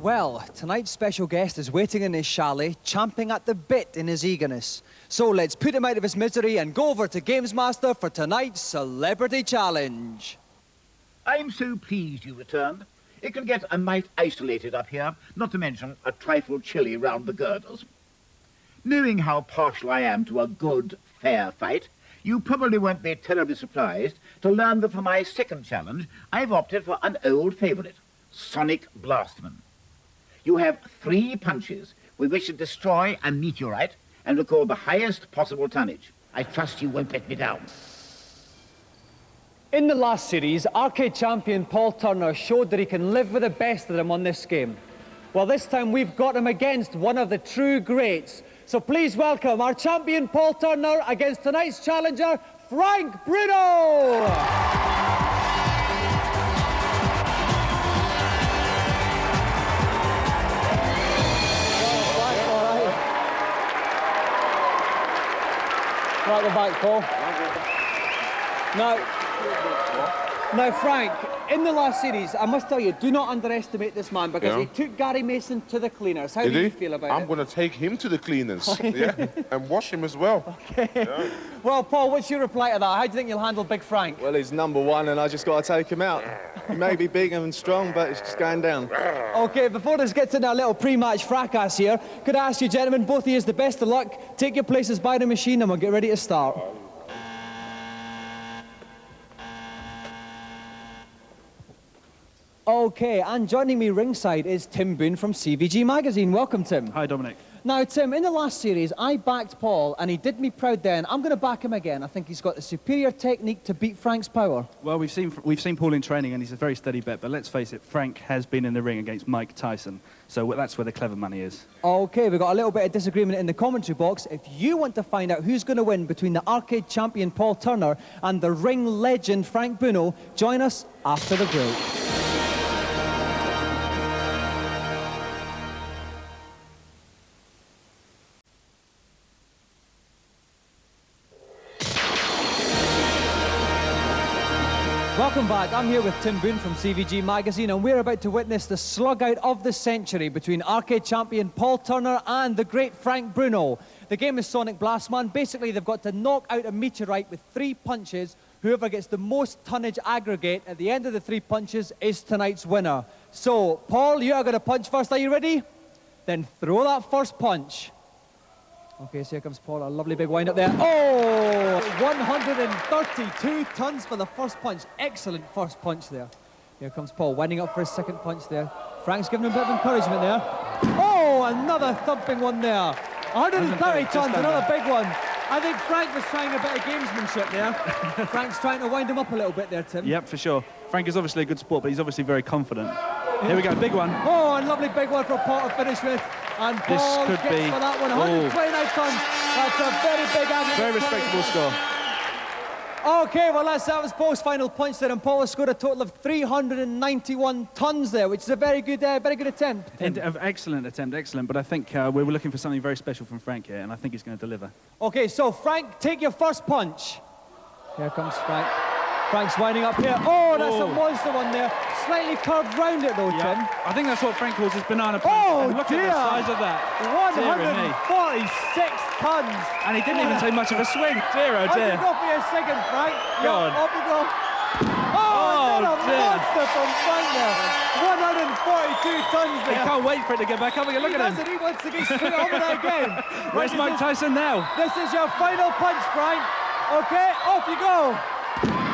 Well, tonight's special guest is waiting in his chalet, champing at the bit in his eagerness. So let's put him out of his misery and go over to GamesMaster for tonight's Celebrity Challenge. I'm so pleased you returned. It can get a mite isolated up here, not to mention a trifle chilly round the girdles. Knowing how partial I am to a good, fair fight, you probably won't be terribly surprised to learn that for my second challenge, I've opted for an old favourite, Sonic Blastman. You have 3 punches with which to destroy a meteorite and record the highest possible tonnage. I trust you won't let me down. In the last series, arcade champion Paul Turner showed that he can live with the best of them on this game. Well, this time we've got him against one of the true greats. So please welcome our champion Paul Turner against tonight's challenger, Frank Bruno! Right at the back, Paul. Now, Frank, in the last series, I must tell you, do not underestimate this man because he took Gary Mason to the cleaners. How do you feel about it? I'm going to take him to the cleaners, and wash him as well. Okay. Yeah. Well, Paul, what's your reply to that? How do you think you'll handle Big Frank? Well, he's #1 and I just got to take him out. He may be big and strong, but it's just going down. Okay, before this gets into a little pre-match fracas here, could I ask you, gentlemen, both of you, the best of luck. Take your places by the machine and we'll get ready to start. Okay, and joining me ringside is Tim Boone from CVG Magazine. Welcome, Tim. Hi, Dominic. Now, Tim, in the last series, I backed Paul, and he did me proud then. I'm going to back him again. I think he's got the superior technique to beat Frank's power. Well, we've seen Paul in training, and he's a very steady bet, but let's face it, Frank has been in the ring against Mike Tyson, so that's where the clever money is. Okay, we've got a little bit of disagreement in the commentary box. If you want to find out who's going to win between the arcade champion Paul Turner and the ring legend Frank Bruno, join us after the break. Welcome back. I'm here with Tim Boone from CVG Magazine, and we're about to witness the slug-out of the century between arcade champion Paul Turner and the great Frank Bruno. The game is Sonic Blastman. Basically, they've got to knock out a meteorite with 3 punches. Whoever gets the most tonnage aggregate at the end of the 3 punches is tonight's winner. So, Paul, you are going to punch first. Are you ready? Then throw that first punch. Okay, so here comes Paul, a lovely big wind up there. Oh! 132 tons for the first punch. Excellent first punch there. Here comes Paul, winding up for his second punch there. Frank's giving him a bit of encouragement there. Oh, another thumping one there. 130 tons, another big one. I think Frank was trying a bit of gamesmanship there. Frank's trying to wind him up a little bit there, Tim. Yep, for sure. Frank is obviously a good sport, but he's obviously very confident. Here we go, big one. Oh, and lovely big one for Paul to finish with. And Paul gets for that one, 129 tons. That's a very big average. Very respectable score. Okay, well, that was Paul's final punch there, and Paul has scored a total of 391 tons there, which is a very good attempt. Excellent attempt, excellent. But I think we were looking for something very special from Frank here, and I think he's going to deliver. Okay, so Frank, take your first punch. Here comes Frank. Frank's winding up here. Oh, that's a monster one there. Slightly curved round it though, Tim. I think that's what Frank calls his banana punch. Oh, and look at the size of that. 146 tons. And he didn't even take much of a swing. Dear, oh dear. Go for your second, Frank. Go on. Off you go. Oh, what a monster from Frank there. 142 tons there. He can't wait for it to get back up again. Look at him. He wants to get straight over there again. Where's Mike Tyson now? This is your final punch, Frank. Okay, off you go.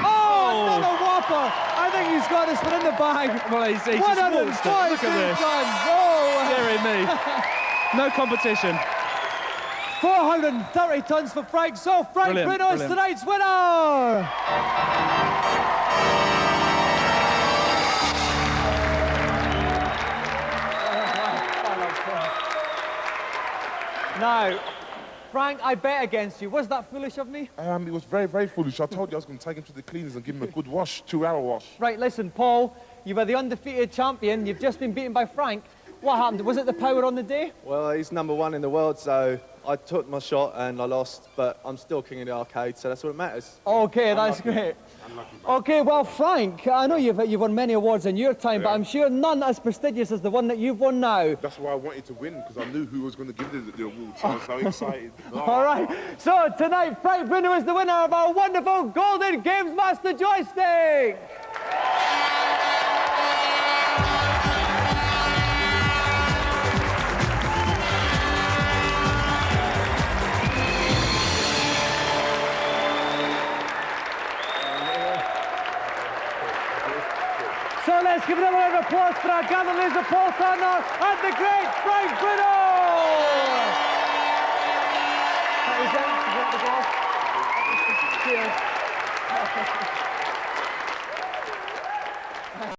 Oh, another whopper. I think he's got this one in the bag. Well, he's just waltzed it. Look at this. Tons. Oh. Dear me. No competition. 430 tons for Frank. So Frank Bruno is tonight's winner. Now, Frank, I bet against you. Was that foolish of me? It was very, very foolish. I told you I was going to take him to the cleaners and give him a good wash, 2-hour wash. Right, listen, Paul, you were the undefeated champion. You've just been beaten by Frank. What happened? Was it the power on the day? Well, he's #1 in the world, so I took my shot and I lost, but I'm still king of the arcade, so that's what matters. Okay, that's great. Okay, well, Frank, I know you've won many awards in your time, but I'm sure none as prestigious as the one that you've won now. That's why I wanted to win, because I knew who was going to give the award, so I was so excited. All right, so tonight, Frank Bruno is the winner of our wonderful golden GamesMaster joystick. So let's give another round of applause for our gallant loser Paul Turner and the great Frank Bruno.